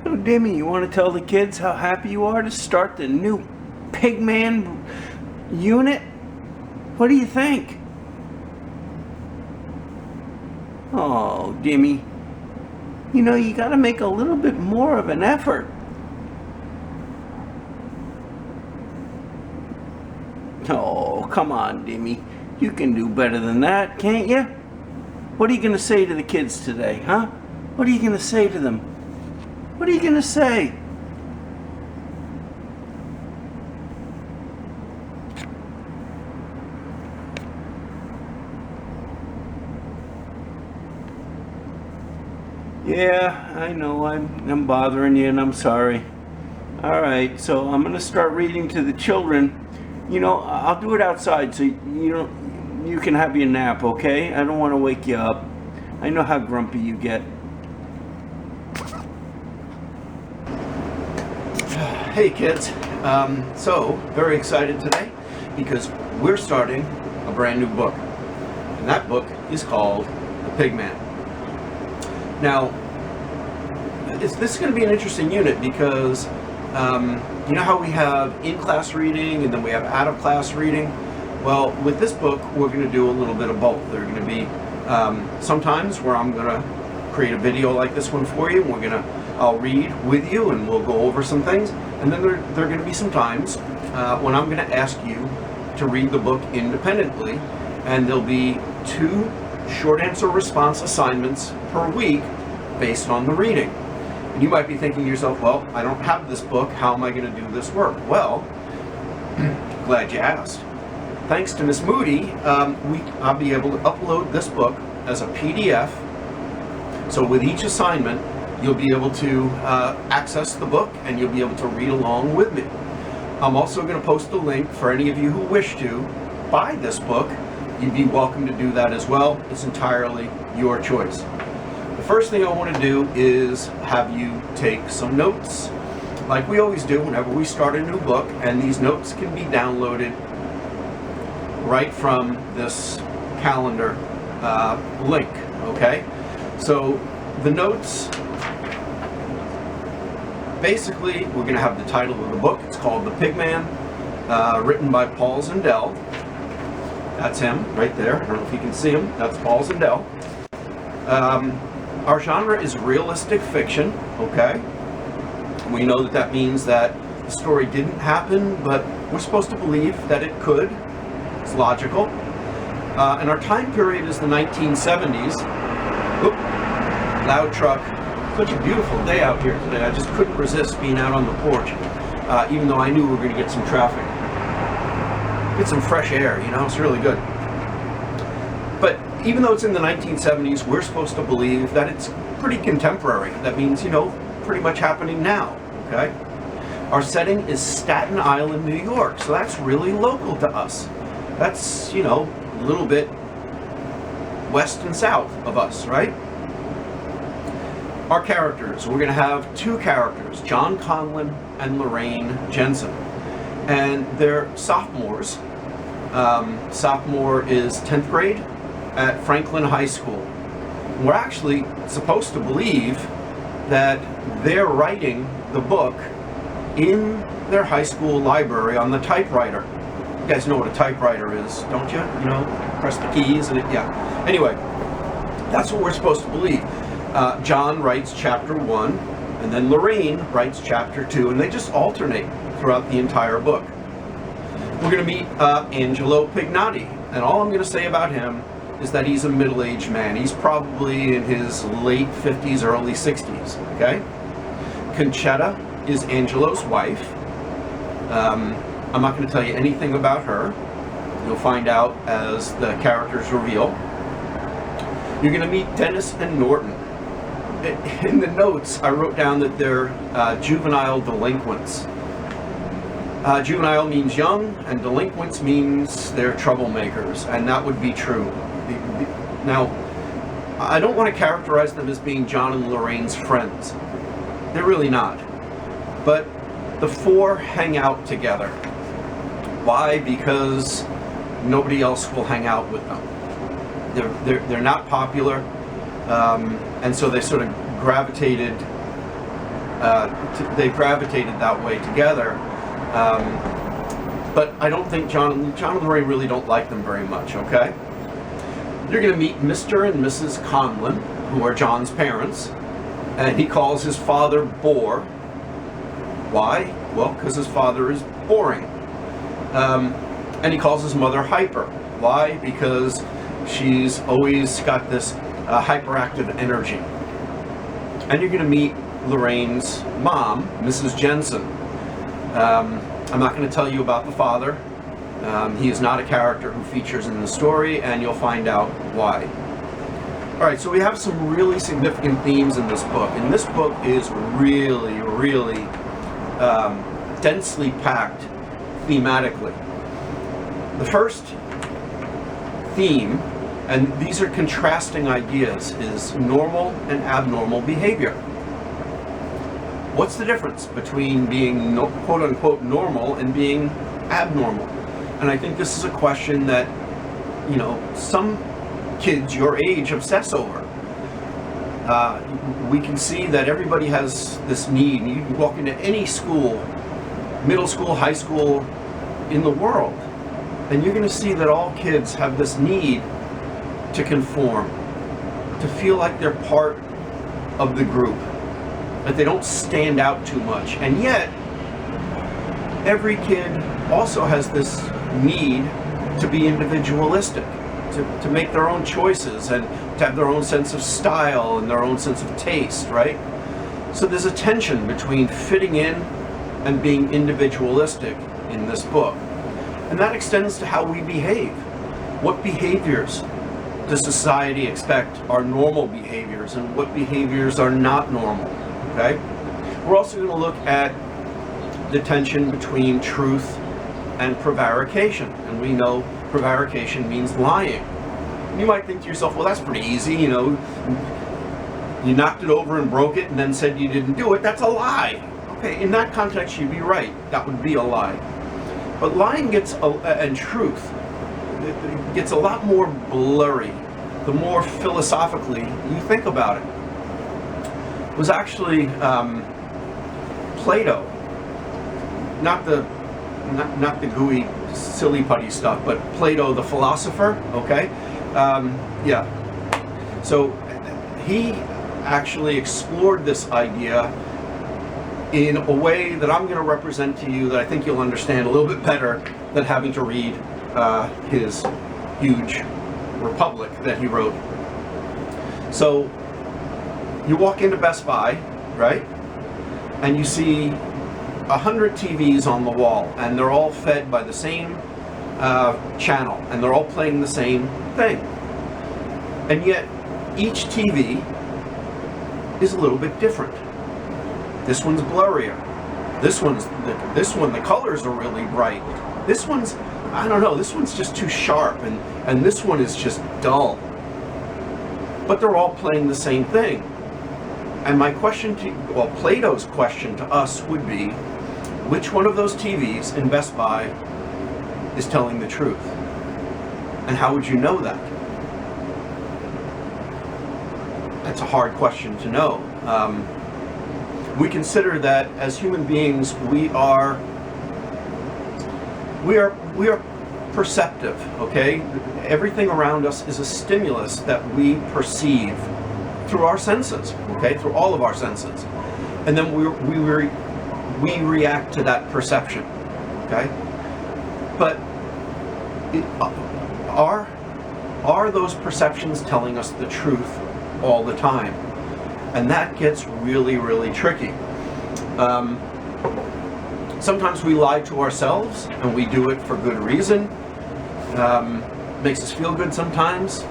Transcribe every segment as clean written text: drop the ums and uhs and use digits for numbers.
So, Dimmy, you want to tell the kids how happy you are to start the new Pigman unit? What do you think? Oh, Dimmy, you know, you got to make a little bit more of an effort. Oh, come on, Dimmy. You can do better than that, can't you? What are you going to say to the kids today, huh? What are you going to say to them? What are you going to say? Yeah, I know I'm bothering you, and I'm sorry. All right, so I'm going to start reading to the children. You know, I'll do it outside so you can have your nap, okay? I don't want to wake you up. I know how grumpy you get. Hey kids, so very excited today because we're starting a brand new book, and that book is called The Pigman. Now, this is going to be an interesting unit because you know how we have in-class reading and then we have out-of-class reading? Well, with this book, we're going to do a little bit of both. There are going to be sometimes where I'm going to create a video like this one for you, and I'll read with you and we'll go over some things. And then there are going to be some times when I'm going to ask you to read the book independently, and there'll be 2 short answer response assignments per week based on the reading. And you might be thinking to yourself, well, I don't have this book, how am I going to do this work? Well, glad you asked. Thanks to Miss Moody, I'll be able to upload this book as a PDF. So with each assignment, you'll be able to access the book and you'll be able to read along with me. I'm also going to post a link for any of you who wish to buy this book. You'd be welcome to do that as well. It's entirely your choice. The first thing I want to do is have you take some notes, like we always do whenever we start a new book, and these notes can be downloaded right from this calendar link, okay? So the notes, basically we're going to have the title of the book. It's called The Pigman, written by Paul Zindel. That's him right there. I don't know if you can see him. That's Paul Zindel. Our genre is realistic fiction, okay? We know that means that the story didn't happen, but we're supposed to believe that it could. It's logical. And our time period is the 1970s. Oop, loud truck. Such a beautiful day out here today. I just couldn't resist being out on the porch, even though I knew we were going to get some traffic. Get some fresh air, you know, it's really good. But even though it's in the 1970s, we're supposed to believe that it's pretty contemporary. That means, you know, pretty much happening now, okay? Our setting is Staten Island, New York, so that's really local to us. That's, you know, a little bit west and south of us, right? Our characters, we're going to have 2 characters, John Conlon and Lorraine Jensen. And they're sophomores. Sophomore is 10th grade at Franklin High School. We're actually supposed to believe that they're writing the book in their high school library on the typewriter. You guys know what a typewriter is, don't you? You know, press the keys and yeah. Anyway, that's what we're supposed to believe. John writes chapter 1, and then Lorraine writes chapter 2, and they just alternate throughout the entire book. We're going to meet Angelo Pignotti, and all I'm going to say about him is that he's a middle-aged man. He's probably in his late 50s, early 60s, okay? Conchetta is Angelo's wife. I'm not going to tell you anything about her. You'll find out as the characters reveal. You're going to meet Dennis and Norton. In the notes, I wrote down that they're juvenile delinquents. Juvenile means young, and delinquents means they're troublemakers, and that would be true. Now, I don't want to characterize them as being John and Lorraine's friends. They're really not. But the 4 hang out together. Why? Because nobody else will hang out with them. They're not popular, and so they sort of gravitated they gravitated that way together. But I don't think John and Lorraine really don't like them very much, okay? You're going to meet Mr. and Mrs. Conlon, who are John's parents, and he calls his father Bore. Why? Well, because his father is boring. And he calls his mother Hyper. Why? Because she's always got this hyperactive energy. And you're going to meet Lorraine's mom, Mrs. Jensen. I'm not going to tell you about the father. He is not a character who features in the story, and you'll find out why. All right, so we have some really significant themes in this book, and this book is really, really densely packed thematically. The first theme, and these are contrasting ideas, is normal and abnormal behavior. What's the difference between being quote-unquote normal and being abnormal? And I think this is a question that, you know, some kids your age obsess over. We can see that everybody has this need. You can walk into any school, middle school, high school in the world, and you're going to see that all kids have this need to conform, to feel like they're part of the group, that they don't stand out too much. And yet, every kid also has this need to be individualistic, to make their own choices and to have their own sense of style and their own sense of taste, right? So there's a tension between fitting in and being individualistic in this book. And that extends to how we behave. What behaviors does society expect are normal behaviors, and what behaviors are not normal, okay? We're also going to look at the tension between truth and prevarication. And we know prevarication means lying. You might think to yourself, well, that's pretty easy, you know. You knocked it over and broke it and then said you didn't do it. That's a lie. Okay, in that context, you'd be right. That would be a lie. But lying and truth, it gets a lot more blurry the more philosophically you think about it. It was actually Plato, not the gooey, silly putty stuff, but Plato the philosopher, okay? Yeah. So he actually explored this idea in a way that I'm going to represent to you that I think you'll understand a little bit better than having to read his huge Republic that he wrote. So you walk into Best Buy, right? And you see 100 TVs on the wall, and they're all fed by the same channel, and they're all playing the same thing. And yet each TV is a little bit different. This one's blurrier. This one, the colors are really bright. This one's, I don't know, this one's just too sharp, and this one is just dull. But they're all playing the same thing. And my question Plato's question to us would be, which one of those TVs in Best Buy is telling the truth? And how would you know that? That's a hard question to know. We consider that as human beings, we are perceptive, okay? Everything around us is a stimulus that we perceive through our senses, okay? Through all of our senses. And then we react to that perception, okay? But are those perceptions telling us the truth all the time? And that gets really, really tricky. Sometimes we lie to ourselves, and we do it for good reason. Makes us feel good sometimes.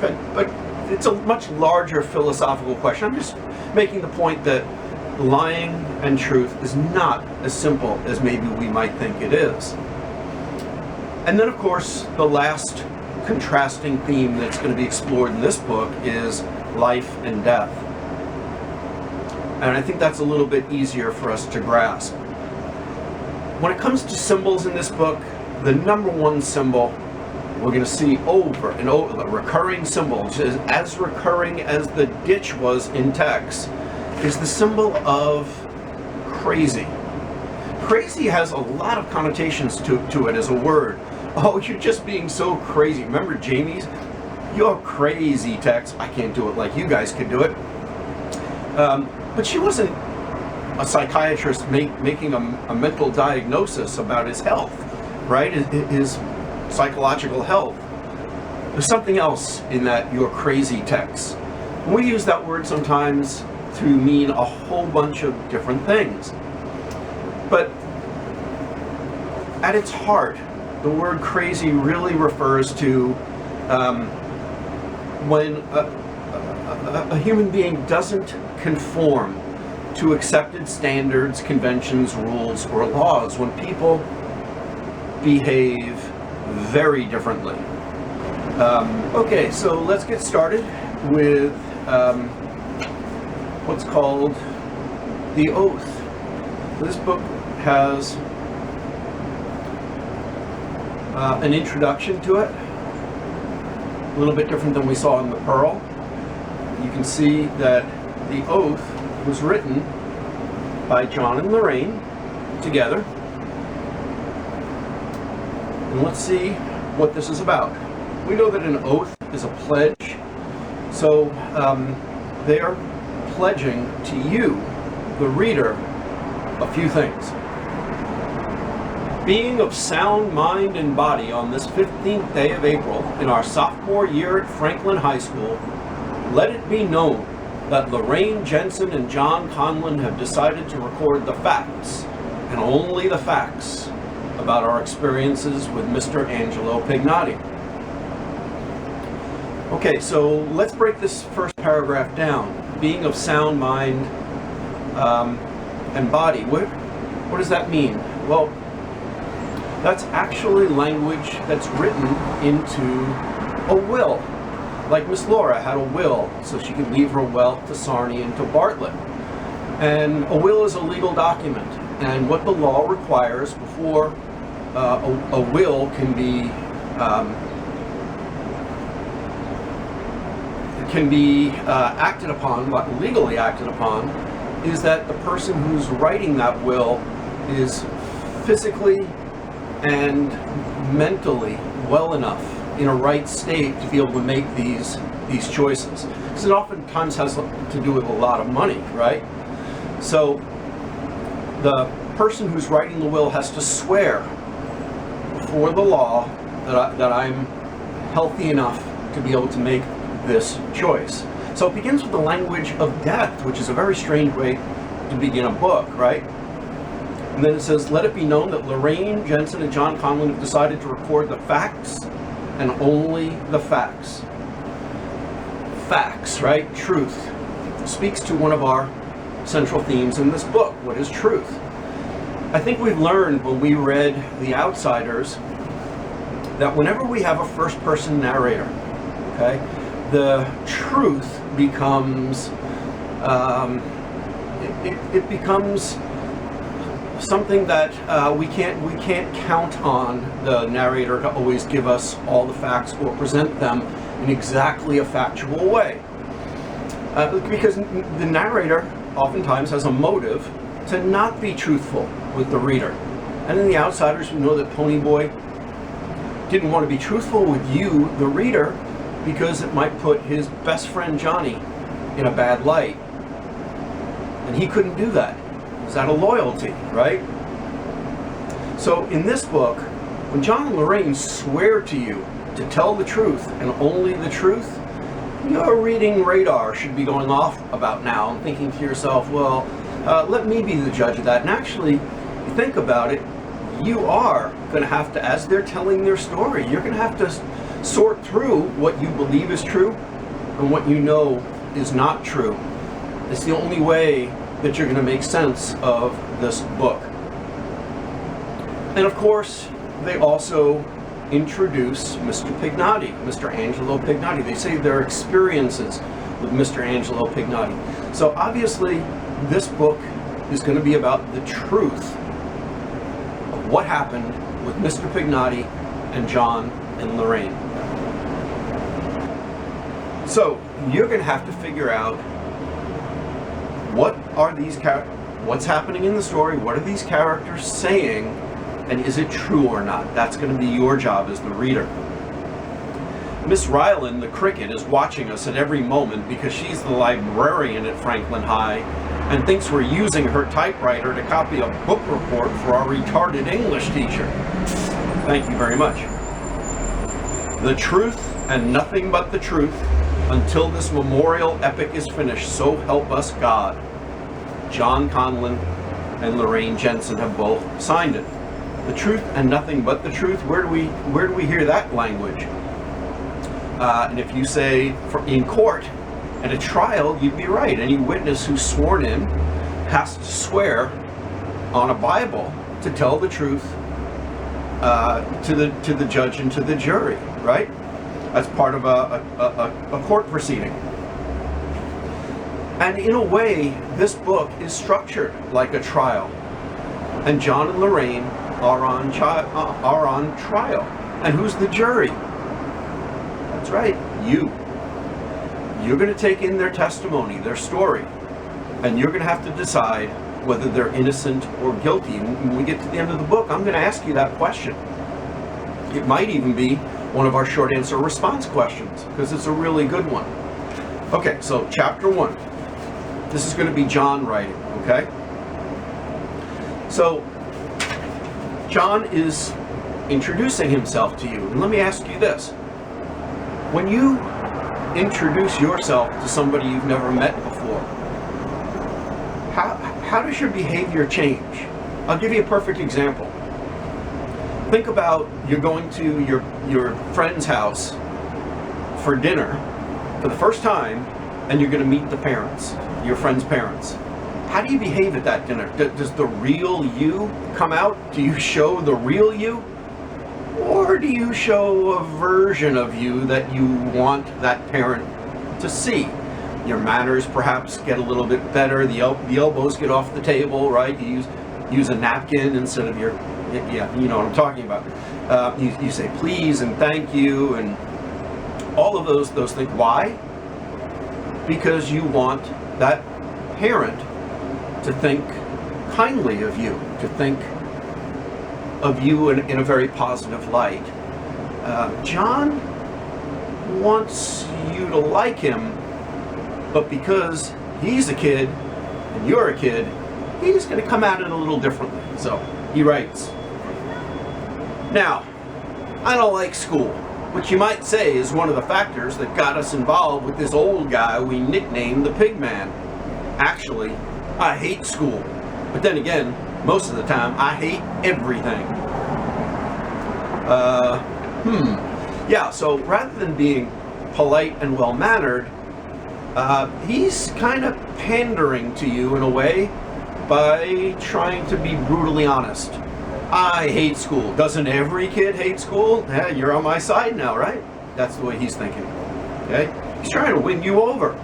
But it's a much larger philosophical question. I'm just making the point that lying and truth is not as simple as maybe we might think it is. And then, of course, the last contrasting theme that's going to be explored in this book is life and death. And I think that's a little bit easier for us to grasp. When it comes to symbols in this book, the number one symbol we're going to see over and over, the recurring symbol, which is as recurring as the ditch was in Tex, is the symbol of crazy. Crazy has a lot of connotations to it as a word. Oh, you're just being so crazy. Remember Jamie's? You're crazy, Tex. I can't do it like you guys can do it. But she wasn't a psychiatrist making a mental diagnosis about his health, right? His psychological health. There's something else in that "you're crazy" Tex. We use that word sometimes to mean a whole bunch of different things. But at its heart, the word crazy really refers to when a human being doesn't conform to accepted standards, conventions, rules, or laws, when people behave very differently. Okay, so let's get started with what's called the oath. This book has an introduction to it, a little bit different than we saw in the Pearl. You can see that the oath was written by John and Lorraine together. And let's see what this is about. We know that an oath is a pledge, so they are pledging to you, the reader, a few things. Being of sound mind and body on this 15th day of April in our sophomore year at Franklin High School, let it be known that Lorraine Jensen and John Conlon have decided to record the facts, and only the facts, about our experiences with Mr. Angelo Pignotti. Okay, so let's break this first paragraph down. Being of sound mind and body. What does that mean? Well, that's actually language that's written into a will. Like Miss Laura had a will so she could leave her wealth to Sarney and to Bartlett. And a will is a legal document, and what the law requires before a will can be acted upon, legally acted upon, is that the person who's writing that will is physically and mentally well enough in a right state to be able to make these choices. Because it oftentimes has to do with a lot of money, right? So the person who's writing the will has to swear before the law that I'm healthy enough to be able to make this choice. So it begins with the language of death, which is a very strange way to begin a book, right? And then it says, let it be known that Lorraine Jensen and John Conlon have decided to record the facts and only the facts. Facts, right? Truth speaks to one of our central themes in this book. What is truth? I think we've learned when we read The Outsiders that whenever we have a first-person narrator, okay, the truth becomes it becomes something that we can't count on the narrator to always give us all the facts or present them in exactly a factual way, because the narrator oftentimes has a motive to not be truthful with the reader. And in The Outsiders, we know that Ponyboy didn't want to be truthful with you, the reader, because it might put his best friend Johnny in a bad light. And he couldn't do that. It's out of loyalty, right? So in this book, when John and Lorraine swear to you to tell the truth and only the truth, your reading radar should be going off about now and thinking to yourself, well, let me be the judge of that. And actually, you think about it, you are going to have to, as they're telling their story, you're going to have to sort through what you believe is true and what you know is not true. It's the only way that you're going to make sense of this book. And of course, they also introduce Mr. Pignotti, Mr. Angelo Pignotti. They say their experiences with Mr. Angelo Pignotti. So obviously, this book is going to be about the truth of what happened with Mr. Pignotti and John and Lorraine. So you're going to have to figure out what's happening in the story? What are these characters saying? And is it true or not? That's going to be your job as the reader. Miss Ryland, the cricket, is watching us at every moment because she's the librarian at Franklin High and thinks we're using her typewriter to copy a book report for our retarded English teacher. Thank you very much. The truth and nothing but the truth until this memorial epic is finished, so help us God. John Conlon and Lorraine Jensen have both signed it. The truth and nothing but the truth. Where do we hear that language? And if you say in court at a trial, you'd be right. Any witness who's sworn in has to swear on a Bible to tell the truth to the judge and to the jury, right? That's part of a court proceeding. And in a way, this book is structured like a trial. And John and Lorraine are on trial. And who's the jury? That's right, you. You're going to take in their testimony, their story, and you're going to have to decide whether they're innocent or guilty. And when we get to the end of the book, I'm going to ask you that question. It might even be one of our short answer response questions, because it's a really good one. Okay, so chapter 1. This is going to be John writing, okay? So, John is introducing himself to you. And let me ask you this. When you introduce yourself to somebody you've never met before, how does your behavior change? I'll give you a perfect example. Think about you're going to your friend's house for dinner for the first time, and you're going to meet the parents, your friend's parents. How do you behave at that dinner? Does the real you come out? Do you show the real you? Or do you show a version of you that you want that parent to see? Your manners perhaps get a little bit better. The elbows get off the table, right? You use a napkin instead of your, yeah, you know what I'm talking about. You say please and thank you and all of those things. Why? Because you want that parent to think kindly of you, to think of you in a very positive light. John wants you to like him, but because he's a kid and you're a kid, he's going to come at it a little differently. So he writes, "Now, I don't like school, which you might say is one of the factors that got us involved with this old guy we nicknamed the Pigman. Actually, I hate school, but then again, most of the time, I hate everything." Yeah, so rather than being polite and well-mannered, he's kind of pandering to you in a way by trying to be brutally honest. I hate school. Doesn't every kid hate school? Yeah, you're on my side now, right? That's the way he's thinking. Okay? He's trying to win you over.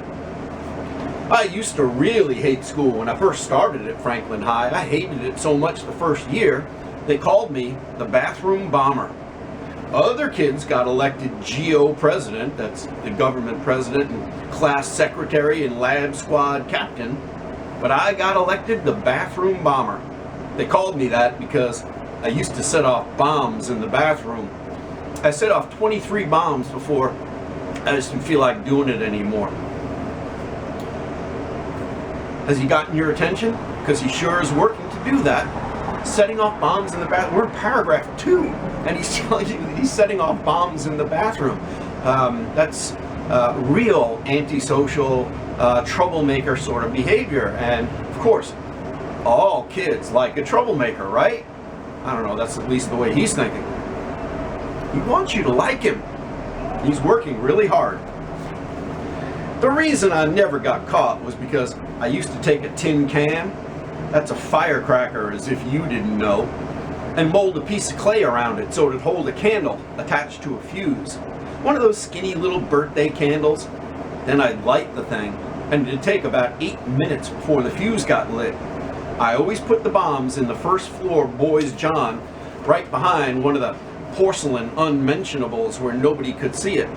I used to really hate school when I first started at Franklin High. I hated it so much the first year, they called me the bathroom bomber. Other kids got elected GO president, that's the government president, and class secretary and lab squad captain, but I got elected the bathroom bomber. They called me that because I used to set off bombs in the bathroom. I set off 23 bombs before I just didn't feel like doing it anymore. Has he gotten your attention? Because he sure is working to do that. Setting off bombs in the bathroom. We're in paragraph 2, and he's telling you that he's setting off bombs in the bathroom. That's real antisocial, troublemaker sort of behavior. And of course, all kids like a troublemaker, right? I don't know, that's at least the way he's thinking. He wants you to like him. He's working really hard. The reason I never got caught was because I used to take a tin can, that's a firecracker as if you didn't know, and mold a piece of clay around it so it'd hold a candle attached to a fuse. One of those skinny little birthday candles. Then I'd light the thing, and it'd take about 8 minutes before the fuse got lit. I always put the bombs in the first floor boys' john, right behind one of the porcelain unmentionables where nobody could see it.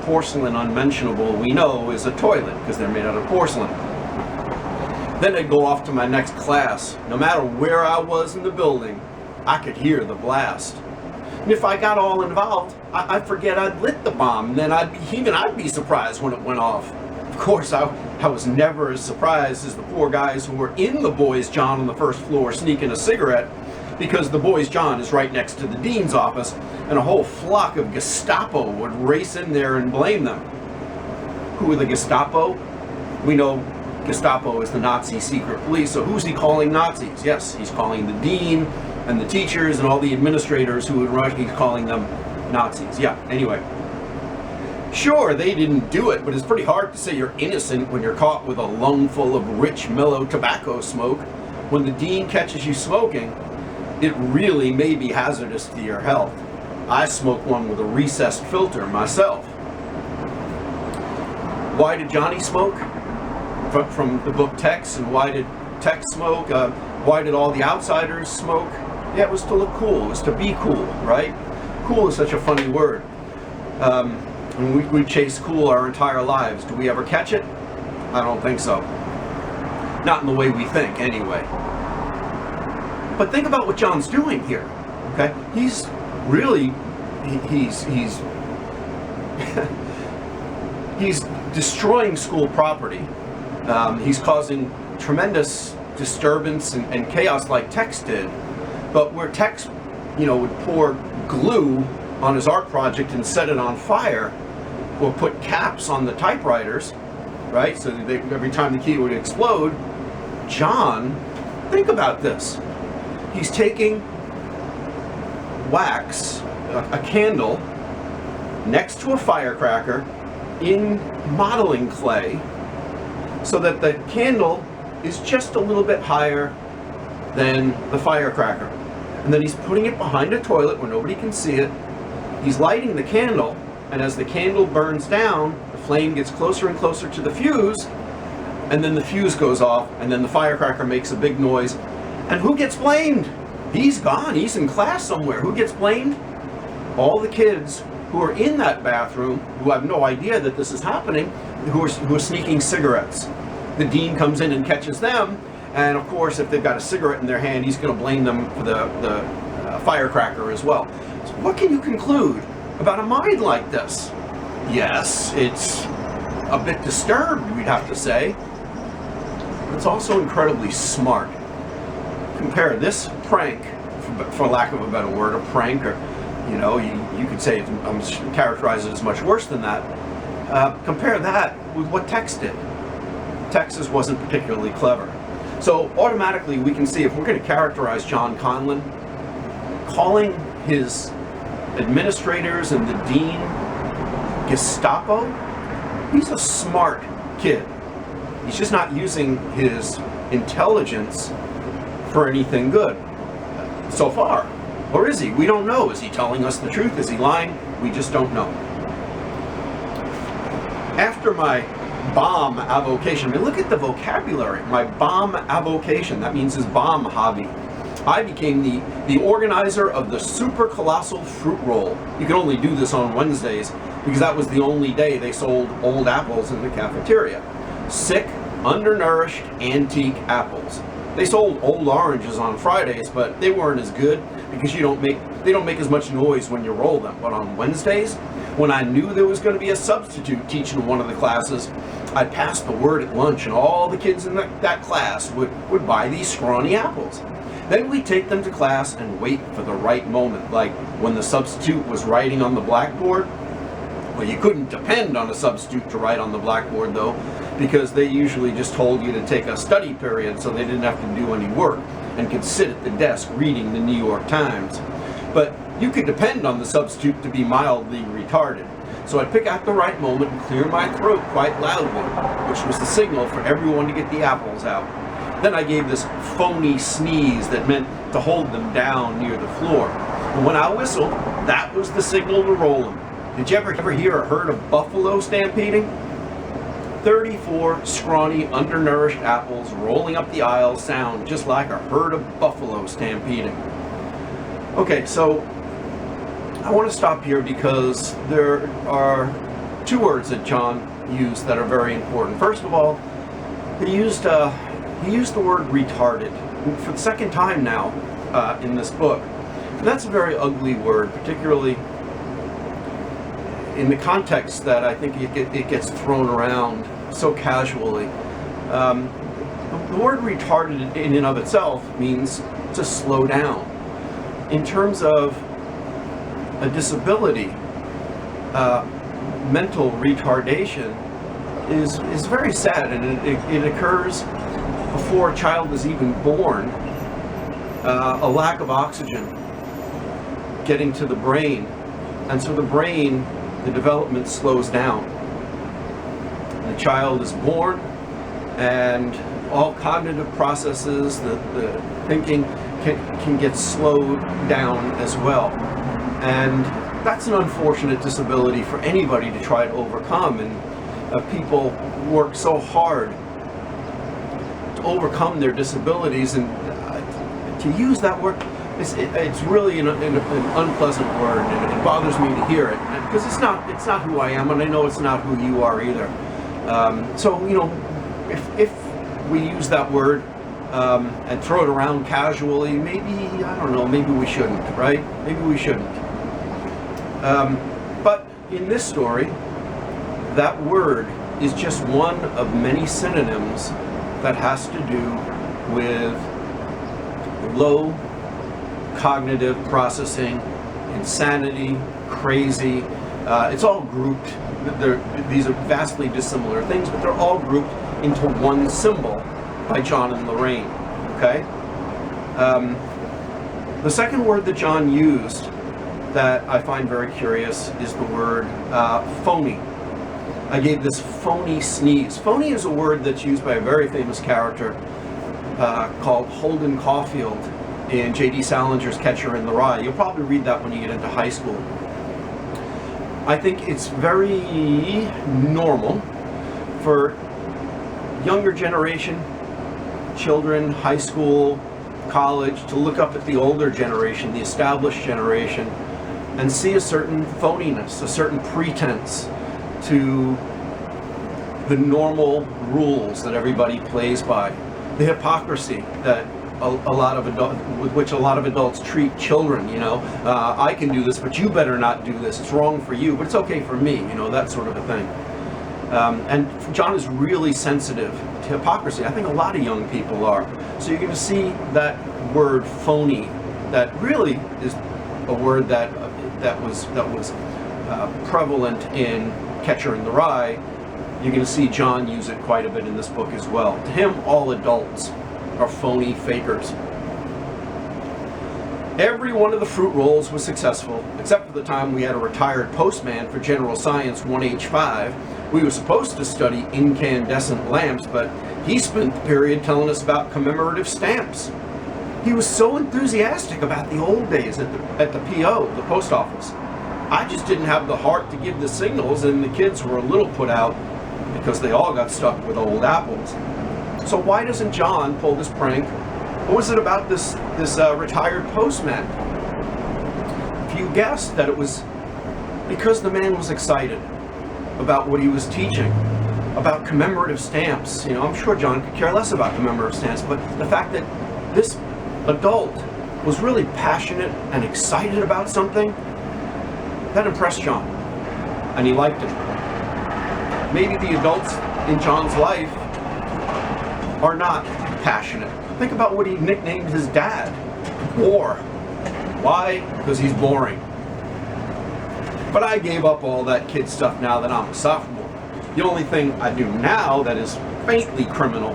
Porcelain unmentionable, we know, is a toilet because they're made out of porcelain. Then I'd go off to my next class. No matter where I was in the building, I could hear the blast. And if I got all involved, I'd forget I'd lit the bomb, and then I'd be surprised when it went off. Of course, I was never as surprised as the poor guys who were in the Boys John on the first floor sneaking a cigarette, because the Boys John is right next to the dean's office, and a whole flock of Gestapo would race in there and blame them. Who are the Gestapo? We know Gestapo is the Nazi secret police, so who's he calling Nazis? Yes, he's calling the dean and the teachers and all the administrators who would rush, he's calling them Nazis. Yeah, anyway. Sure, they didn't do it, but it's pretty hard to say you're innocent when you're caught with a lungful of rich, mellow tobacco smoke. When the dean catches you smoking, it really may be hazardous to your health. I smoke one with a recessed filter myself. Why did Johnny smoke? From the book Tex, and why did Tex smoke? Why did all the outsiders smoke? Yeah, it was to look cool. It was to be cool, right? Cool is such a funny word. And we chase cool our entire lives. Do we ever catch it? I don't think so. Not in the way we think, anyway. But think about what John's doing here. Okay, he's really he's he's destroying school property. He's causing tremendous disturbance and chaos like Tex did. But where Tex, would pour glue on his art project and set it on fire, or put caps on the typewriters, right? So that every time the key would explode. John, think about this. He's taking wax, a candle, next to a firecracker in modeling clay, so that the candle is just a little bit higher than the firecracker. And then he's putting it behind a toilet where nobody can see it. He's lighting the candle, and as the candle burns down, the flame gets closer and closer to the fuse, and then the fuse goes off, and then the firecracker makes a big noise. And who gets blamed? He's gone. He's in class somewhere. Who gets blamed? All the kids who are in that bathroom, who have no idea that this is happening, who are sneaking cigarettes. The dean comes in and catches them, and of course, if they've got a cigarette in their hand, he's going to blame them for the firecracker as well. So what can you conclude about a mind like this? Yes, it's a bit disturbed, we'd have to say. But it's also incredibly smart. Compare this prank, for lack of a better word, a prank, or you could say characterize it as much worse than that. Compare that with what Tex did. Texas wasn't particularly clever. So automatically we can see, if we're going to characterize John Conlon, calling his administrators and the dean Gestapo, he's a smart kid. He's just not using his intelligence for anything good so far. Or is he? We don't know. Is he telling us the truth? Is he lying? We just don't know. After my bomb avocation, look at the vocabulary. My bomb avocation, that means his bomb hobby. I became the organizer of the super colossal fruit roll. You could only do this on Wednesdays because that was the only day they sold old apples in the cafeteria. Sick, undernourished, antique apples. They sold old oranges on Fridays, but they weren't as good because they don't make as much noise when you roll them. But on Wednesdays, when I knew there was going to be a substitute teaching one of the classes, I'd pass the word at lunch, and all the kids in that class would buy these scrawny apples. Then we'd take them to class and wait for the right moment, like when the substitute was writing on the blackboard. Well, you couldn't depend on a substitute to write on the blackboard, though, because they usually just told you to take a study period so they didn't have to do any work and could sit at the desk reading the New York Times. But you could depend on the substitute to be mildly retarded. So I'd pick out the right moment and clear my throat quite loudly, which was the signal for everyone to get the apples out. Then I gave this phony sneeze that meant to hold them down near the floor. And when I whistled, that was the signal to roll them. Did you ever hear or heard of buffalo stampeding? 34 scrawny, undernourished apples rolling up the aisle sound just like a herd of buffalo stampeding. Okay, so I want to stop here because there are two words that John used that are very important. First of all, he he used the word retarded for the second time now in this book. And that's a very ugly word, particularly in the context that I think it gets thrown around so casually. The word retarded in and of itself means to slow down. In terms of a disability, mental retardation is very sad, and it occurs before a child is even born. A lack of oxygen getting to the brain, and so the development slows down. The child is born, and all cognitive processes, the thinking can get slowed down as well. And that's an unfortunate disability for anybody to try to overcome, and people work so hard to overcome their disabilities, and to use that word, it's really an unpleasant word, and it bothers me to hear it, because it's not who I am, and I know it's not who you are either. So if we use that word and throw it around casually, maybe, I don't know, maybe we shouldn't, right? Maybe we shouldn't. But in this story, that word is just one of many synonyms that has to do with low cognitive processing, insanity, crazy. It's all grouped. These are vastly dissimilar things, but they're all grouped into one symbol by John and Lorraine. Okay? The second word that John used that I find very curious is the word phony. I gave this phony sneeze. Phony is a word that's used by a very famous character called Holden Caulfield in J.D. Salinger's Catcher in the Rye. You'll probably read that when you get into high school. I think it's very normal for younger generation, children, high school, college, to look up at the older generation, the established generation, and see a certain phoniness, a certain pretense to the normal rules that everybody plays by, the hypocrisy that with which a lot of adults treat children. I can do this, but you better not do this. It's wrong for you, but it's okay for me. That sort of a thing. And John is really sensitive to hypocrisy. I think a lot of young people are. So you're going to see that word phony, that really is a word that was prevalent in Catcher in the Rye. You're going to see John use it quite a bit in this book as well. To him, all adults are phony fakers. Every one of the fruit rolls was successful, except for the time we had a retired postman for General Science 1H5. We were supposed to study incandescent lamps, but he spent the period telling us about commemorative stamps. He was so enthusiastic about the old days at the PO, the post office. I just didn't have the heart to give the signals, and the kids were a little put out because they all got stuck with old apples. So why doesn't John pull this prank? What was it about this retired postman? If you guessed that it was because the man was excited about what he was teaching, about commemorative stamps. I'm sure John could care less about commemorative stamps, but the fact that this adult was really passionate and excited about something, that impressed John, and he liked it. Maybe the adults in John's life are not passionate. Think about what he nicknamed his dad, Bore. Why? Because he's boring. But I gave up all that kid stuff now that I'm a sophomore. The only thing I do now that is faintly criminal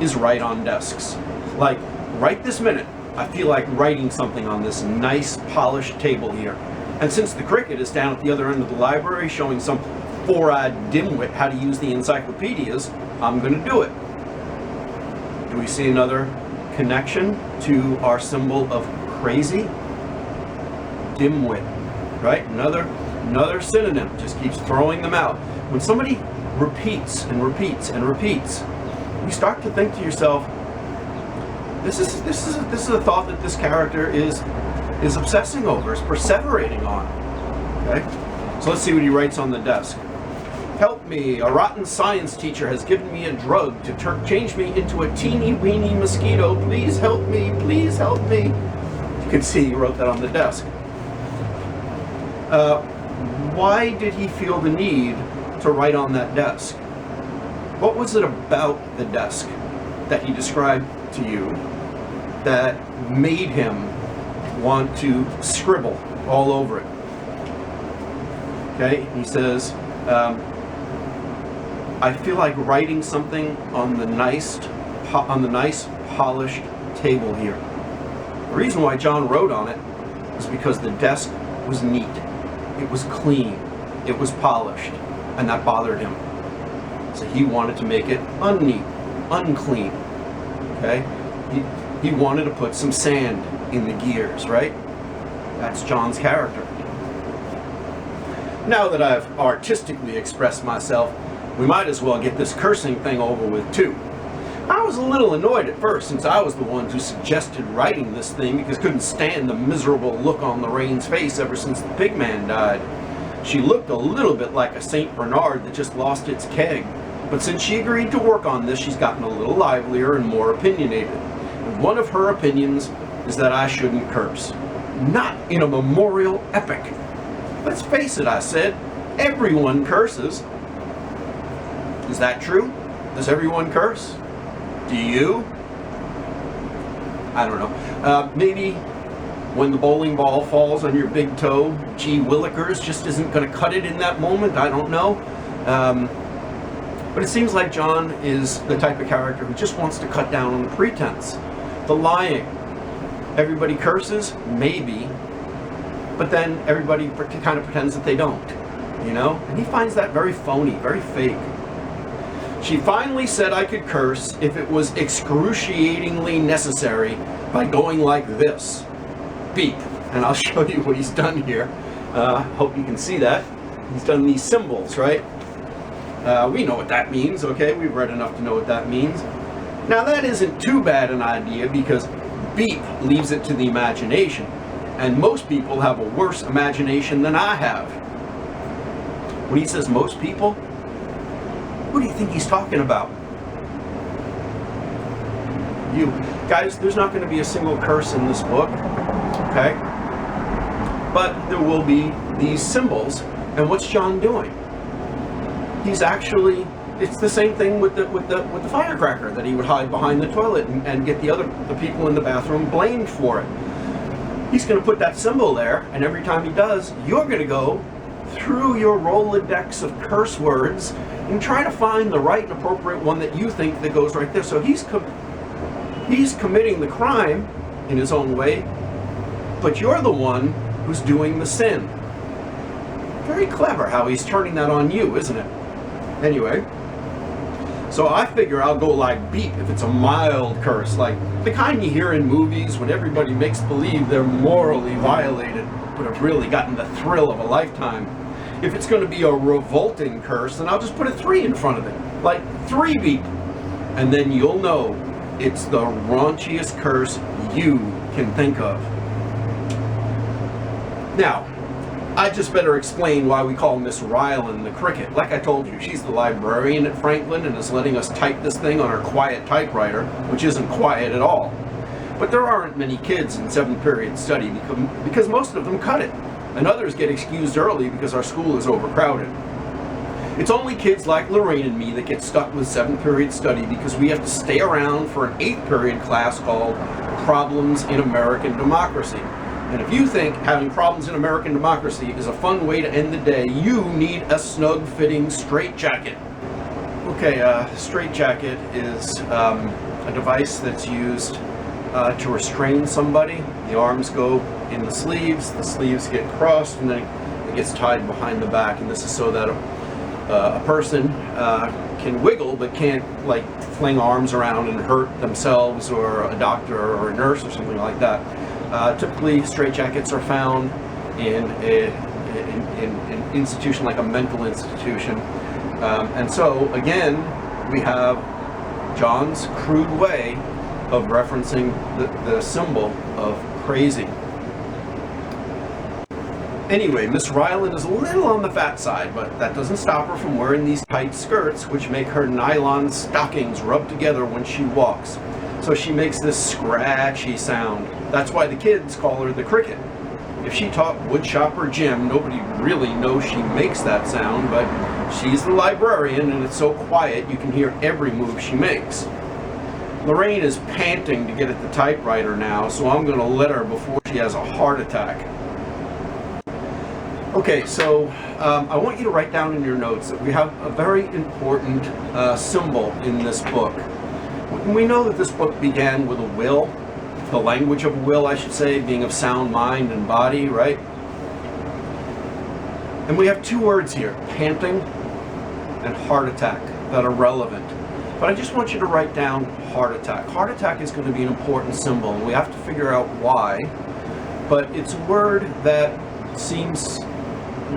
is write on desks. Like, right this minute, I feel like writing something on this nice polished table here. And since the cricket is down at the other end of the library showing some four-eyed dimwit how to use the encyclopedias, I'm going to do it. Do we see another connection to our symbol of crazy? Dimwit, right? Another synonym, just keeps throwing them out. When somebody repeats and repeats and repeats, you start to think to yourself, this is a thought that this character is obsessing over, is perseverating on. Okay? So let's see what he writes on the desk. Help me, a rotten science teacher has given me a drug to change me into a teeny weeny mosquito. Please help me, please help me. You can see he wrote that on the desk. Why did he feel the need to write on that desk? What was it about the desk that he described to you that made him want to scribble all over it? Okay, he says, I feel like writing something on the nice polished table here. The reason why John wrote on it is because the desk was neat, it was clean, it was polished, and that bothered him. So he wanted to make it unneat, unclean. Okay, he wanted to put some sand in the gears, right? That's John's character. Now that I've artistically expressed myself, we might as well get this cursing thing over with too. I was a little annoyed at first, since I was the one who suggested writing this thing because I couldn't stand the miserable look on Lorraine's face ever since the Pigman died. She looked a little bit like a St. Bernard that just lost its keg, but since she agreed to work on this, she's gotten a little livelier and more opinionated. And one of her opinions is that I shouldn't curse. Not in a memorial epic. Let's face it, I said, everyone curses. Is that true? Does everyone curse? Do you? I don't know. Maybe when the bowling ball falls on your big toe, gee willikers just isn't going to cut it in that moment. I don't know. But it seems like John is the type of character who just wants to cut down on the pretense. The lying. Everybody curses? Maybe. But then everybody kind of pretends that they don't. You know? And he finds that very phony, very fake. She finally said I could curse if it was excruciatingly necessary by going like this. Beep. And I'll show you what he's done here. Hope you can see that. He's done these symbols, right? We know what that means, okay? We've read enough to know what that means. Now that isn't too bad an idea because beep leaves it to the imagination. And most people have a worse imagination than I have. When he says most people, who do you think he's talking about? You. Guys, there's not going to be a single curse in this book, okay? But there will be these symbols. And what's John doing? He's actually, it's the same thing with the firecracker that he would hide behind the toilet and get the people in the bathroom blamed for it. He's going to put that symbol there, and every time he does, you're going to go through your Rolodex of curse words and try to find the right and appropriate one that you think that goes right there. So he's committing the crime in his own way, but you're the one who's doing the sin. Very clever how he's turning that on you, isn't it? Anyway, so I figure I'll go like beep if it's a mild curse, like the kind you hear in movies when everybody makes believe they're morally violated, but have really gotten the thrill of a lifetime. If it's going to be a revolting curse, then I'll just put a 3 in front of it, like 3 beep, and then you'll know it's the raunchiest curse you can think of. Now, I just better explain why we call Miss Rylan the cricket. Like I told you, she's the librarian at Franklin and is letting us type this thing on her quiet typewriter, which isn't quiet at all. But there aren't many kids in 7th period study because most of them cut it, and others get excused early because our school is overcrowded. It's only kids like Lorraine and me that get stuck with 7th period study because we have to stay around for an 8th period class called Problems in American Democracy. And if you think having problems in American democracy is a fun way to end the day, you need a snug-fitting straitjacket. Okay, straitjacket is a device that's used to restrain somebody. The arms go in the sleeves get crossed, and then it gets tied behind the back. And this is so that a person can wiggle but can't like fling arms around and hurt themselves or a doctor or a nurse or something like that. Typically, straitjackets are found in an institution like a mental institution. And so, again, we have John's crude way of referencing the symbol of crazy. Anyway, Miss Ryland is a little on the fat side, but that doesn't stop her from wearing these tight skirts, which make her nylon stockings rub together when she walks. So she makes this scratchy sound. That's why the kids call her the Cricket. If she taught woodshopper Jim, nobody really knows she makes that sound, but she's the librarian and it's so quiet you can hear every move she makes. Lorraine is panting to get at the typewriter now, so I'm going to let her before she has a heart attack. Okay, so I want you to write down in your notes that we have a very important symbol in this book. We know that this book began with a will, the language of a will, I should say, being of sound mind and body, right? And we have two words here, panting and heart attack, that are relevant. But I just want you to write down heart attack. Heart attack is going to be an important symbol, and we have to figure out why. But it's a word that seems,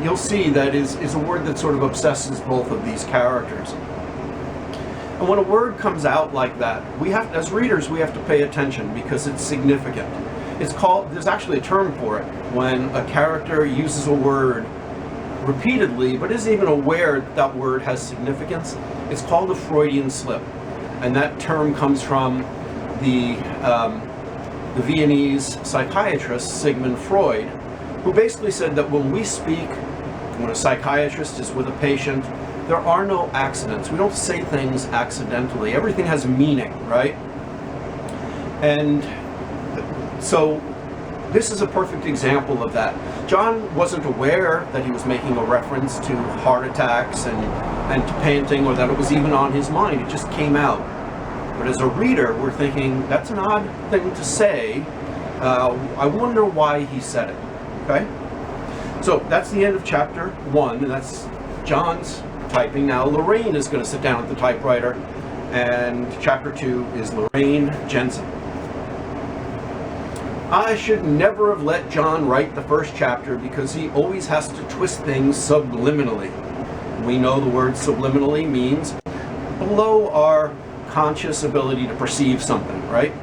you'll see that is a word that sort of obsesses both of these characters. And when a word comes out like that, we have, as readers, we have to pay attention because it's significant. It's called, there's actually a term for it, when a character uses a word repeatedly, but isn't even aware that that word has significance. It's called a Freudian slip. And that term comes from the Viennese psychiatrist Sigmund Freud, who basically said that when we speak, when a psychiatrist is with a patient, there are no accidents. We don't say things accidentally. Everything has meaning, right? And so this is a perfect example of that. John wasn't aware that he was making a reference to heart attacks and to panting, or that it was even on his mind. It just came out. But as a reader, we're thinking, that's an odd thing to say. I wonder why he said it, okay? So that's the end of chapter 1, and that's John's typing. Now Lorraine is going to sit down at the typewriter, and chapter 2 is Lorraine Jensen. I should never have let John write the first chapter because he always has to twist things subliminally. We know the word subliminally means below our conscious ability to perceive something, right?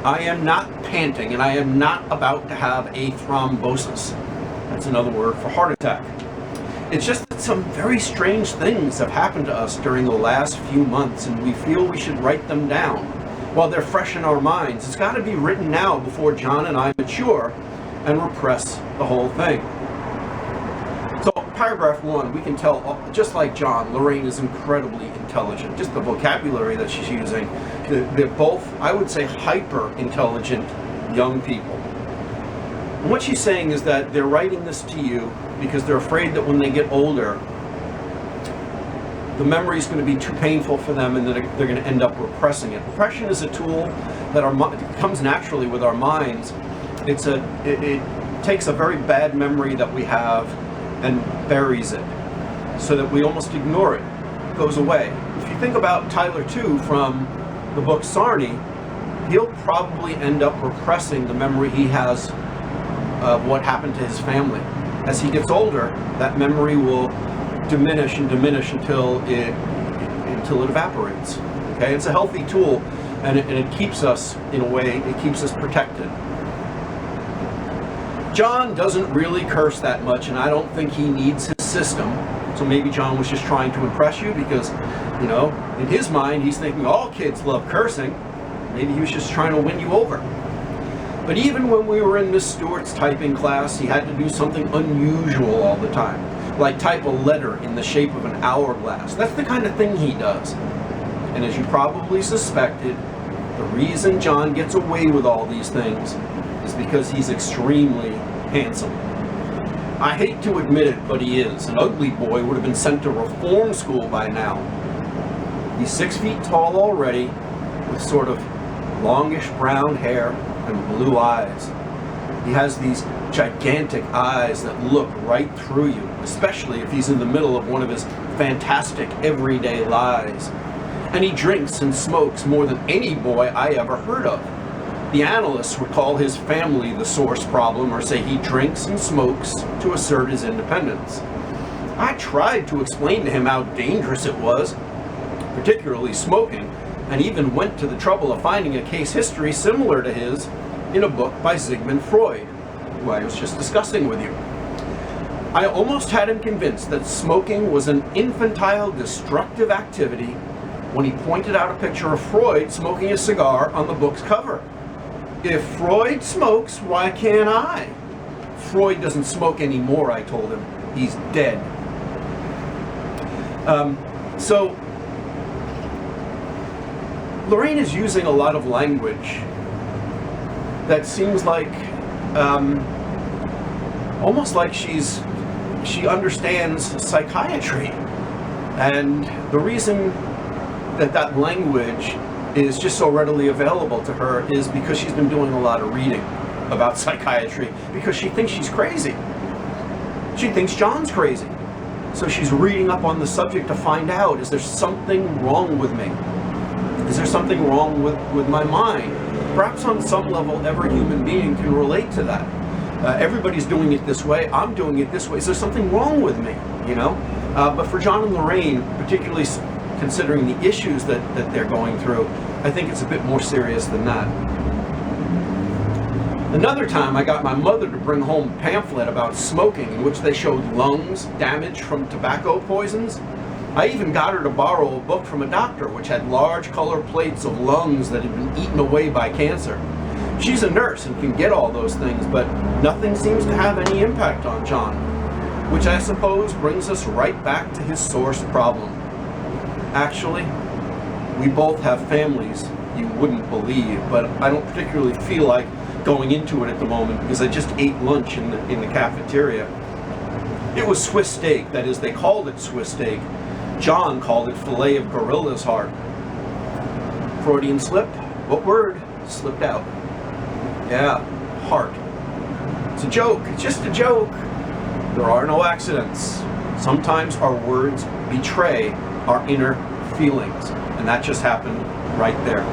I am not panting and I am not about to have a thrombosis. That's another word for heart attack. It's just that some very strange things have happened to us during the last few months, and we feel we should write them down while they're fresh in our minds. It's got to be written now before John and I mature and repress the whole thing. So paragraph 1, we can tell, just like John, Lorraine is incredibly intelligent. Just the vocabulary that she's using, they're both, I would say, hyper-intelligent young people. And what she's saying is that they're writing this to you because they're afraid that when they get older, the memory is going to be too painful for them and that they're going to end up repressing it. Repression is a tool that comes naturally with our minds. It takes a very bad memory that we have and buries it so that we almost ignore it. It goes away. If you think about Tyler 2 from the book Sarnie, he'll probably end up repressing the memory he has of what happened to his family. As he gets older, that memory will diminish and diminish until it evaporates. Okay, it's a healthy tool, and it keeps us, in a way, it keeps us protected. John doesn't really curse that much, and I don't think he needs his system. So maybe John was just trying to impress you because, you know, in his mind, he's thinking all kids love cursing. Maybe he was just trying to win you over. But even when we were in Miss Stewart's typing class, he had to do something unusual all the time, like type a letter in the shape of an hourglass. That's the kind of thing he does. And as you probably suspected, the reason John gets away with all these things is because he's extremely handsome. I hate to admit it, but he is. An ugly boy would have been sent to reform school by now. He's 6 feet tall already, with sort of longish brown hair and blue eyes. He has these gigantic eyes that look right through you, especially if he's in the middle of one of his fantastic everyday lies. And he drinks and smokes more than any boy I ever heard of. The analysts would call his family the source problem, or say he drinks and smokes to assert his independence. I tried to explain to him how dangerous it was, particularly smoking, and even went to the trouble of finding a case history similar to his in a book by Sigmund Freud, who I was just discussing with you. I almost had him convinced that smoking was an infantile, destructive activity when he pointed out a picture of Freud smoking a cigar on the book's cover. If Freud smokes, why can't I? Freud doesn't smoke anymore, I told him. He's dead. So Lorraine is using a lot of language that seems like almost like she understands psychiatry. And the reason that language is just so readily available to her is because she's been doing a lot of reading about psychiatry, because she thinks she's crazy. She thinks John's crazy. So she's reading up on the subject to find out, is there something wrong with me? Is there something wrong with my mind? Perhaps on some level, every human being can relate to that. Everybody's doing it this way, I'm doing it this way. Is there something wrong with me? You know? But for John and Lorraine, particularly considering the issues that they're going through, I think it's a bit more serious than that. Another time I got my mother to bring home a pamphlet about smoking in which they showed lungs damaged from tobacco poisons. I even got her to borrow a book from a doctor which had large color plates of lungs that had been eaten away by cancer. She's a nurse and can get all those things, but nothing seems to have any impact on John, which I suppose brings us right back to his source problem. Actually, we both have families you wouldn't believe, but I don't particularly feel like going into it at the moment because I just ate lunch in the cafeteria. It was Swiss steak, that is, they called it Swiss steak. John called it filet of gorilla's heart. Freudian slip? What word slipped out? Yeah, heart. It's a joke, it's just a joke. There are no accidents. Sometimes our words betray our inner feelings, and that just happened right there.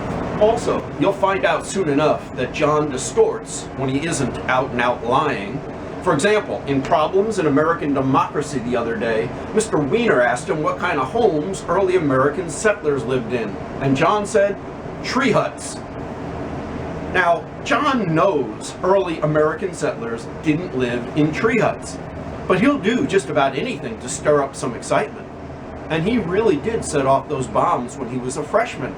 Also, you'll find out soon enough that John distorts when he isn't out and out lying. For example, in Problems in American Democracy the other day, Mr. Wiener asked him what kind of homes early American settlers lived in, and John said, tree huts. Now, John knows early American settlers didn't live in tree huts, but he'll do just about anything to stir up some excitement. And he really did set off those bombs when he was a freshman,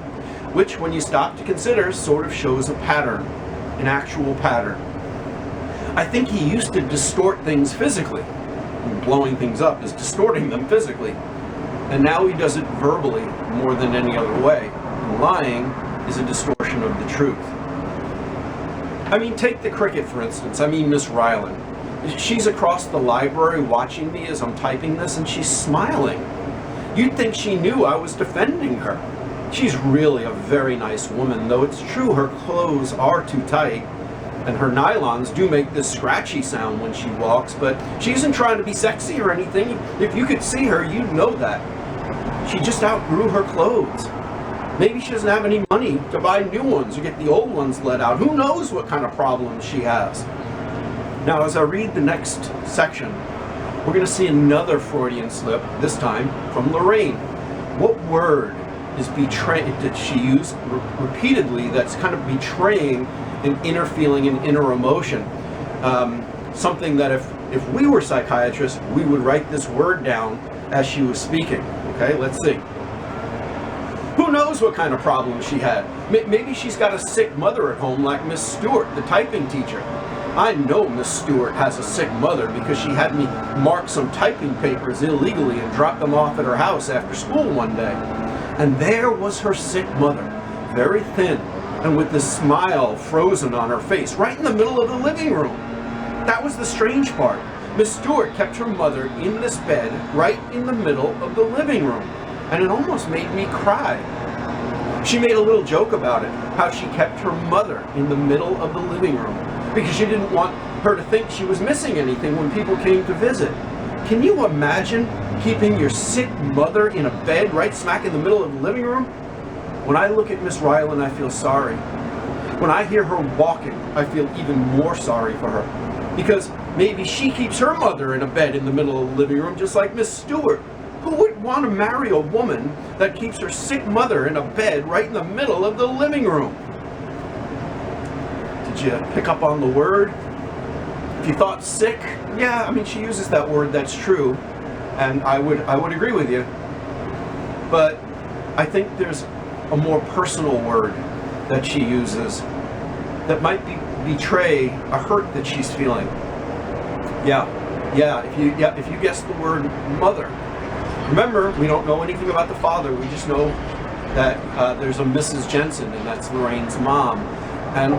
which, when you stop to consider, sort of shows a pattern, an actual pattern. I think he used to distort things physically. Blowing things up is distorting them physically. And now he does it verbally more than any other way. And lying is a distortion of the truth. I mean, take the cricket, for instance. I mean, Miss Ryland. She's across the library watching me as I'm typing this, and she's smiling. You'd think she knew I was defending her. She's really a very nice woman, though it's true her clothes are too tight, and her nylons do make this scratchy sound when she walks, but she isn't trying to be sexy or anything. If you could see her, you'd know that. She just outgrew her clothes. Maybe she doesn't have any money to buy new ones or get the old ones let out. Who knows what kind of problems she has? Now, as I read the next section, we're going to see another Freudian slip, this time from Lorraine. What word is did she use repeatedly that's kind of betraying an inner feeling and inner emotion? Something that if we were psychiatrists, we would write this word down as she was speaking. Okay, let's see. Who knows what kind of problem she had? Maybe she's got a sick mother at home like Miss Stewart, the typing teacher. I know Miss Stewart has a sick mother because she had me mark some typing papers illegally and drop them off at her house after school one day. And there was her sick mother, very thin, and with this smile frozen on her face, right in the middle of the living room. That was the strange part. Miss Stewart kept her mother in this bed right in the middle of the living room, and it almost made me cry. She made a little joke about it, how she kept her mother in the middle of the living room, because she didn't want her to think she was missing anything when people came to visit. Can you imagine keeping your sick mother in a bed right smack in the middle of the living room? When I look at Miss Ryland, I feel sorry. When I hear her walking, I feel even more sorry for her, because maybe she keeps her mother in a bed in the middle of the living room just like Miss Stewart. Who would want to marry a woman that keeps her sick mother in a bed right in the middle of the living room? Did you pick up on the word? If you thought sick, yeah, I mean, she uses that word, that's true, and I would agree with you. But I think there's a more personal word that she uses that might betray a hurt that she's feeling. If you guess the word mother. Remember, we don't know anything about the father, we just know that there's a Mrs. Jensen, and that's Lorraine's mom. And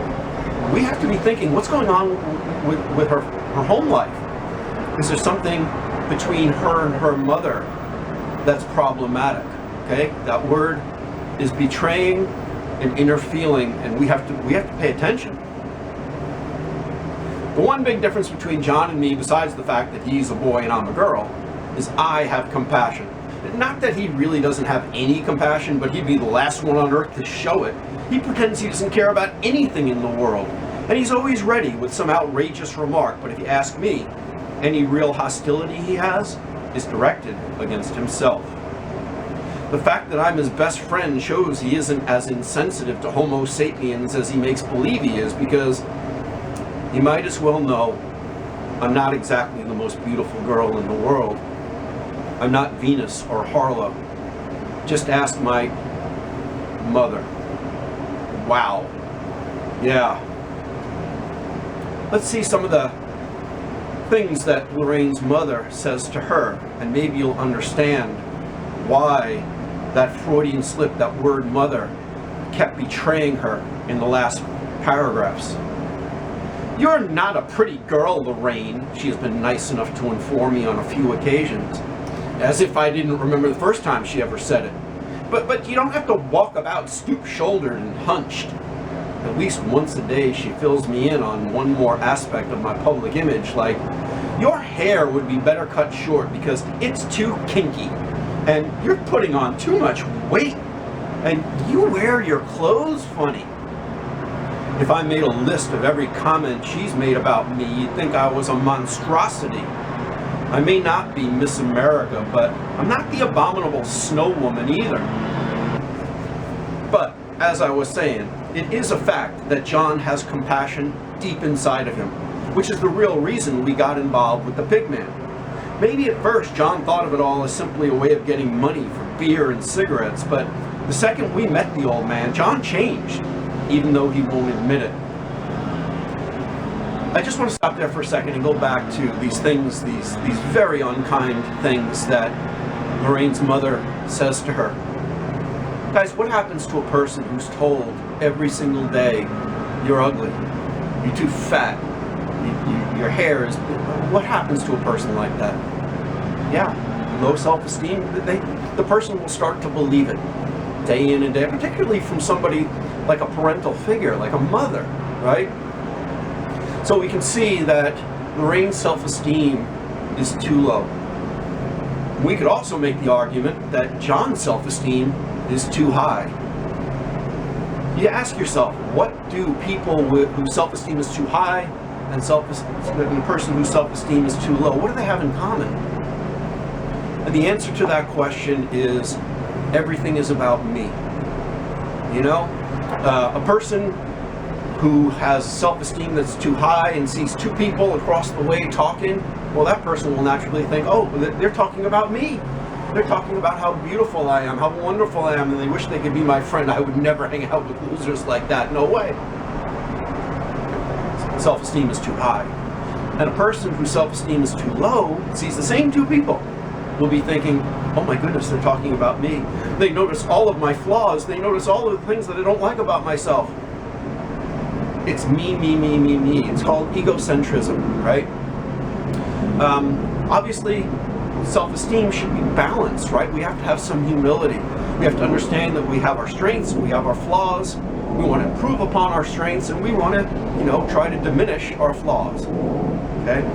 we have to be thinking, what's going on with her home life? Is there something between her and her mother that's problematic? Okay, that word is betraying an inner feeling, and we have to pay attention. The one big difference between John and me, besides the fact that he's a boy and I'm a girl, is I have compassion. Not that he really doesn't have any compassion, but he'd be the last one on earth to show it. He pretends he doesn't care about anything in the world, and he's always ready with some outrageous remark. But if you ask me, any real hostility he has is directed against himself. The fact that I'm his best friend shows he isn't as insensitive to Homo sapiens as he makes believe he is, because he might as well know I'm not exactly the most beautiful girl in the world. I'm not Venus or Harlow. Just ask my mother. Wow. Yeah. Let's see some of the things that Lorraine's mother says to her, and maybe you'll understand why that Freudian slip, that word mother, kept betraying her in the last paragraphs. You're not a pretty girl, Lorraine, she has been nice enough to inform me on a few occasions. As if I didn't remember the first time she ever said it. But you don't have to walk about stoop-shouldered and hunched. At least once a day she fills me in on one more aspect of my public image, like, your hair would be better cut short because it's too kinky, and you're putting on too much weight, and you wear your clothes funny. If I made a list of every comment she's made about me, you'd think I was a monstrosity. I may not be Miss America, but I'm not the abominable snow woman either. But, as I was saying, it is a fact that John has compassion deep inside of him, which is the real reason we got involved with the Pigman. Maybe at first John thought of it all as simply a way of getting money for beer and cigarettes, but the second we met the old man, John changed, even though he won't admit it. I just want to stop there for a second and go back to these things, these very unkind things that Lorraine's mother says to her. Guys, what happens to a person who's told every single day, you're ugly, you're too fat, your hair is... What happens to a person like that? Yeah, low self-esteem, the person will start to believe it day in and day, particularly from somebody like a parental figure, like a mother, right? So we can see that Lorraine's self-esteem is too low. We could also make the argument that John's self-esteem is too high. You ask yourself, what do people whose self-esteem is too high and the person whose self-esteem is too low, what do they have in common? And the answer to that question is, everything is about me. You know, a person who has self-esteem that's too high and sees two people across the way talking, well, that person will naturally think, oh, they're talking about me. They're talking about how beautiful I am, how wonderful I am, and they wish they could be my friend. I would never hang out with losers like that. No way. Self-esteem is too high. And a person whose self-esteem is too low sees the same two people, will be thinking, oh my goodness, they're talking about me. They notice all of my flaws. They notice all of the things that I don't like about myself. It's me, me, me, me, me. It's called egocentrism, right? Obviously, self-esteem should be balanced, right? We have to have some humility. We have to understand that we have our strengths, we have our flaws. We want to improve upon our strengths, and we want to, try to diminish our flaws. Okay?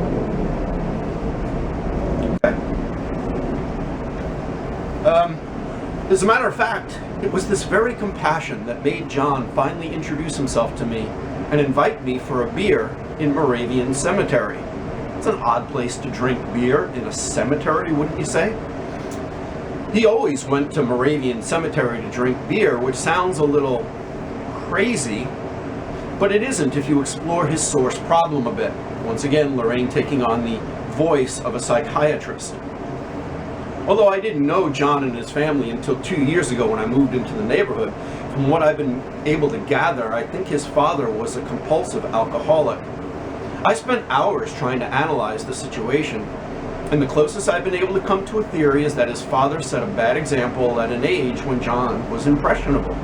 As a matter of fact, it was this very compassion that made John finally introduce himself to me and invite me for a beer in Moravian Cemetery. It's an odd place to drink beer, in a cemetery, wouldn't you say? He always went to Moravian Cemetery to drink beer, which sounds a little crazy, but it isn't if you explore his source problem a bit. Once again, Lorraine taking on the voice of a psychiatrist. Although I didn't know John and his family until 2 years ago when I moved into the neighborhood, from what I've been able to gather, I think his father was a compulsive alcoholic. I spent hours trying to analyze the situation, and the closest I've been able to come to a theory is that his father set a bad example at an age when John was impressionable.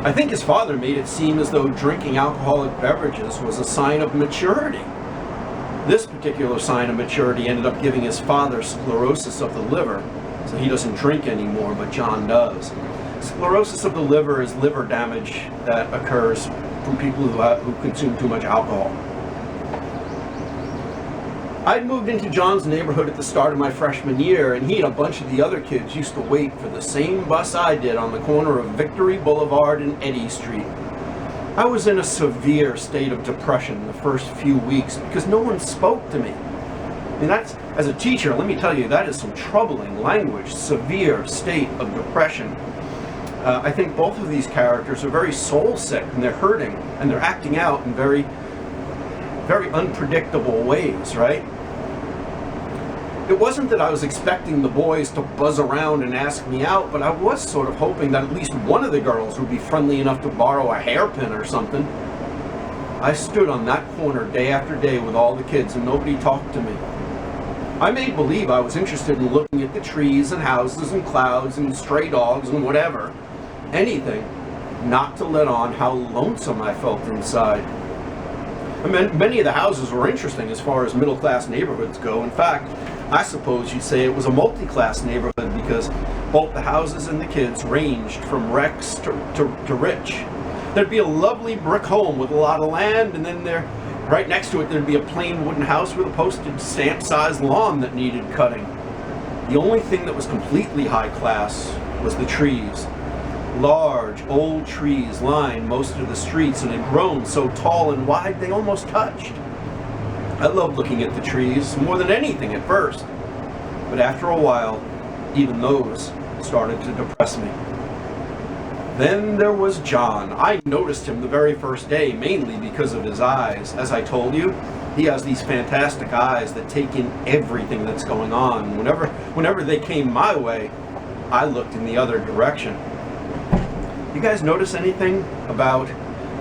I think his father made it seem as though drinking alcoholic beverages was a sign of maturity. This particular sign of maturity ended up giving his father sclerosis of the liver, so he doesn't drink anymore, but John does. Sclerosis of the liver is liver damage that occurs from people who consume too much alcohol. I'd moved into John's neighborhood at the start of my freshman year, and he and a bunch of the other kids used to wait for the same bus I did on the corner of Victory Boulevard and Eddy Street. I was in a severe state of depression the first few weeks because no one spoke to me. And that's, as a teacher, let me tell you, that is some troubling language, severe state of depression. I think both of these characters are very soul sick, and they're hurting, and they're acting out in very, very unpredictable ways, right? It wasn't that I was expecting the boys to buzz around and ask me out, but I was sort of hoping that at least one of the girls would be friendly enough to borrow a hairpin or something. I stood on that corner day after day with all the kids, and nobody talked to me. I made believe I was interested in looking at the trees and houses and clouds and stray dogs and whatever, anything, not to let on how lonesome I felt inside. I mean, many of the houses were interesting as far as middle-class neighborhoods go. In fact, I suppose you'd say it was a multi-class neighborhood because both the houses and the kids ranged from wrecks to rich. There'd be a lovely brick home with a lot of land, and then right next to it there'd be a plain wooden house with a postage stamp-sized lawn that needed cutting. The only thing that was completely high class was the trees. Large, old trees lined most of the streets and had grown so tall and wide they almost touched. I loved looking at the trees more than anything at first, but after a while, even those started to depress me. Then there was John. I noticed him the very first day, mainly because of his eyes. As I told you, he has these fantastic eyes that take in everything that's going on. Whenever they came my way, I looked in the other direction. You guys notice anything about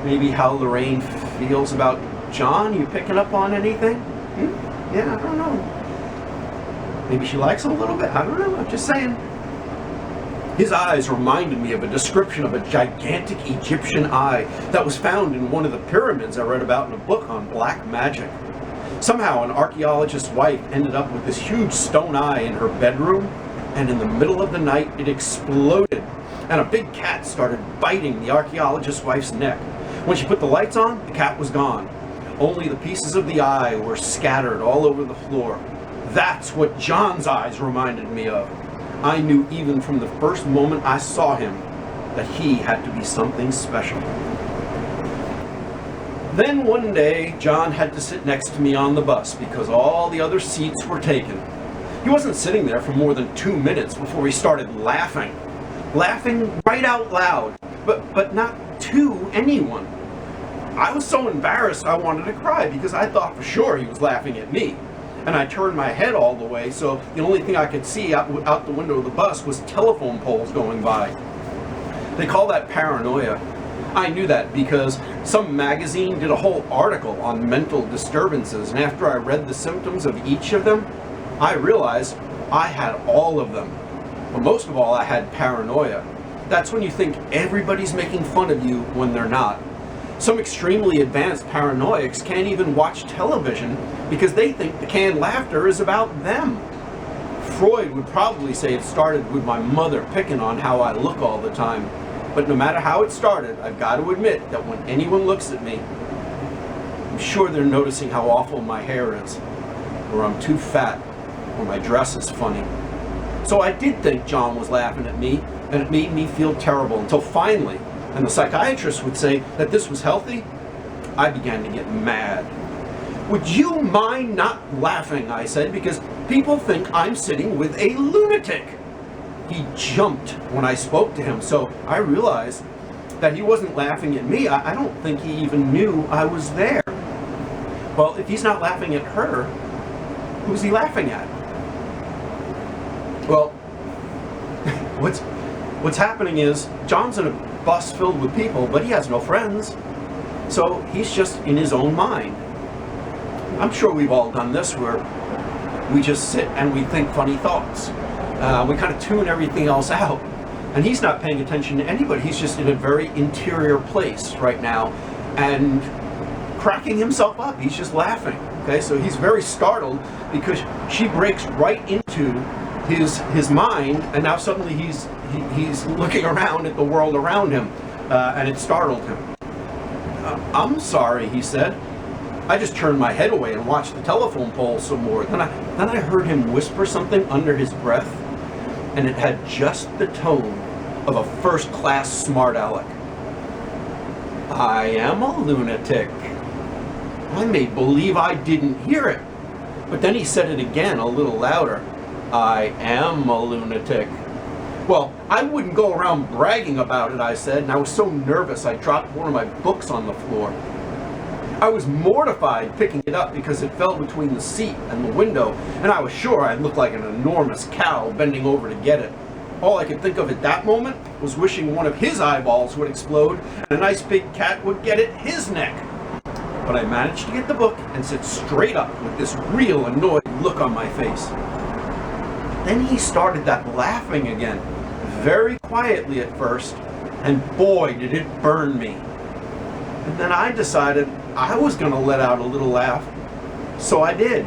maybe how Lorraine feels about John? You picking up on anything? Yeah, I don't know. Maybe she likes him a little bit. I don't know. I'm just saying. His eyes reminded me of a description of a gigantic Egyptian eye that was found in one of the pyramids I read about in a book on black magic. Somehow an archaeologist's wife ended up with this huge stone eye in her bedroom, and in the middle of the night it exploded, and a big cat started biting the archaeologist's wife's neck. When she put the lights on, the cat was gone. Only the pieces of the eye were scattered all over the floor. That's what John's eyes reminded me of. I knew even from the first moment I saw him that he had to be something special. Then one day, John had to sit next to me on the bus because all the other seats were taken. He wasn't sitting there for more than 2 minutes before he started laughing. Laughing right out loud, but not to anyone. I was so embarrassed I wanted to cry because I thought for sure he was laughing at me. And I turned my head all the way, so the only thing I could see out the window of the bus was telephone poles going by. They call that paranoia. I knew that because some magazine did a whole article on mental disturbances, and after I read the symptoms of each of them, I realized I had all of them. But most of all, I had paranoia. That's when you think everybody's making fun of you when they're not. Some extremely advanced paranoics can't even watch television because they think the canned laughter is about them. Freud would probably say it started with my mother picking on how I look all the time. But no matter how it started, I've got to admit that when anyone looks at me, I'm sure they're noticing how awful my hair is, or I'm too fat, or my dress is funny. So I did think John was laughing at me, and it made me feel terrible until finally, and the psychiatrist would say that this was healthy, I began to get mad. Would you mind not laughing, I said, because people think I'm sitting with a lunatic. He jumped when I spoke to him, so I realized that he wasn't laughing at me. I don't think he even knew I was there. Well, if he's not laughing at her, who's he laughing at? Well, what's happening is John's in a bus filled with people, but he has no friends. So he's just in his own mind. I'm sure we've all done this, where we just sit and we think funny thoughts. We kind of tune everything else out. And he's not paying attention to anybody. He's just in a very interior place right now and cracking himself up. He's just laughing. Okay, so he's very startled because she breaks right into his mind, and now suddenly he's looking around at the world around him, and it startled him. I'm sorry, he said. I just turned my head away and watched the telephone pole some more. Then I heard him whisper something under his breath, and it had just the tone of a first-class smart aleck. I am a lunatic. I made believe I didn't hear it. But then he said it again, a little louder. I am a lunatic. Well, I wouldn't go around bragging about it, I said, and I was so nervous I dropped one of my books on the floor. I was mortified picking it up because it fell between the seat and the window, and I was sure I looked like an enormous cow bending over to get it. All I could think of at that moment was wishing one of his eyeballs would explode and a nice big cat would get at his neck. But I managed to get the book and sit straight up with this real annoyed look on my face. Then he started that laughing again, very quietly at first, and boy did it burn me. And then I decided I was going to let out a little laugh, so I did.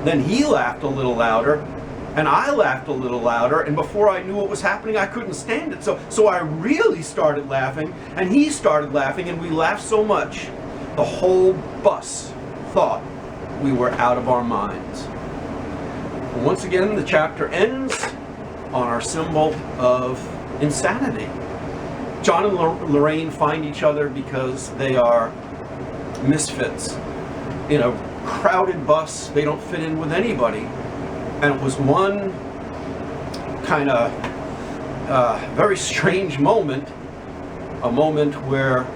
Then he laughed a little louder, and I laughed a little louder, and before I knew what was happening, I couldn't stand it. So I really started laughing, and he started laughing, and we laughed so much, the whole bus thought we were out of our minds. And once again, the chapter ends on our symbol of insanity. John and Lorraine find each other because they are misfits. In a crowded bus, they don't fit in with anybody. And it was one kind of very strange moment, a moment where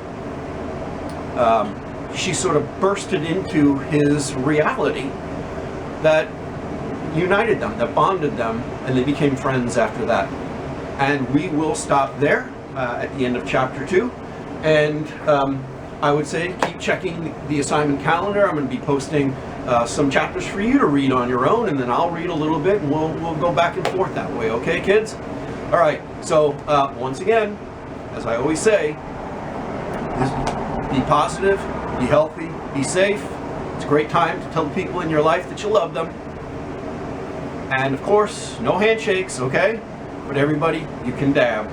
she sort of bursted into his reality that united them, that bonded them, and they became friends after that. And we will stop there at the end of chapter 2. And I would say keep checking the assignment calendar. I'm going to be posting some chapters for you to read on your own, and then I'll read a little bit, and we'll go back and forth that way. Okay, kids? All right. So once again, as I always say, be positive, be healthy, be safe. It's a great time to tell the people in your life that you love them. And of course, no handshakes, okay? But everybody, you can dab.